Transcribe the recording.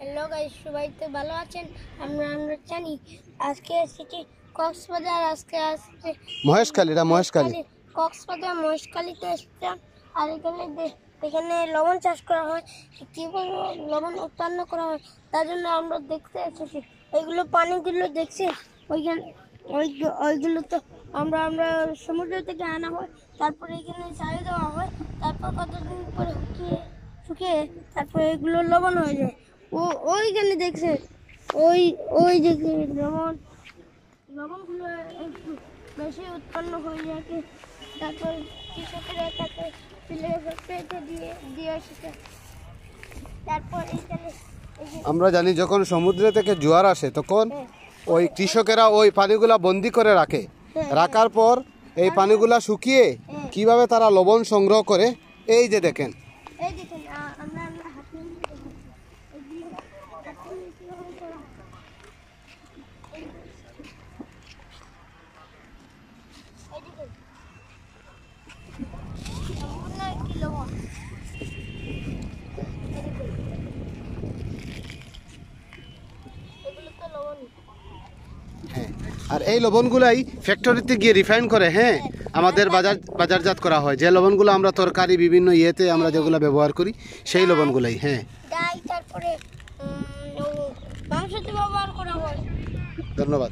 Hello guys, সবাই তো ভালো আছেন? আমরা জানি আজকে এসেছি কক্সবাজার। আজকে মহেশখালী কক্সবাজার মহেশখালীতে এসেছিলাম। আর এখানে লবণ চাষ করা হয়, কীভাবে লবণ উৎপন্ন করা হয় তার জন্য আমরা দেখতে এসেছি। ওইগুলো পানিগুলো দেখছি, ওইখানে ওইগুলো তো আমরা সমুদ্র থেকে আনা হয়, তারপরে এখানে ছাড়িয়ে দেওয়া হয়, তারপর কতদিন পরে শুকিয়ে তারপরে এগুলো লবণ হয়ে যায়। ওইখানে দেখছে, ওই দেখছে লবণগুলো একটু বেশি উৎপন্ন হয়ে যায়। তারপর কৃষকেরা তাকে ফ্যাক্টরিতে দিয়ে এসেছে। তারপর আমরা জানি যখন সমুদ্র থেকে জোয়ার আসে তখন ওই কৃষকেরা ওই পানিগুলা বন্দি করে রাখে। রাখার পর এই পানিগুলা শুকিয়ে কিভাবে তারা লবণ সংগ্রহ করে, এই যে দেখেন আর এই লবণগুলাই ফ্যাক্টরিতে গিয়ে রিফাইন করে আমাদের বাজারজাত করা হয়। যে লবণগুলো আমরা তরকারি বিভিন্ন ইয়েতে আমরা যেগুলো ব্যবহার করি সেই লবণগুলাই তারপরে মাংসতে ব্যবহার করা হয়। ধন্যবাদ।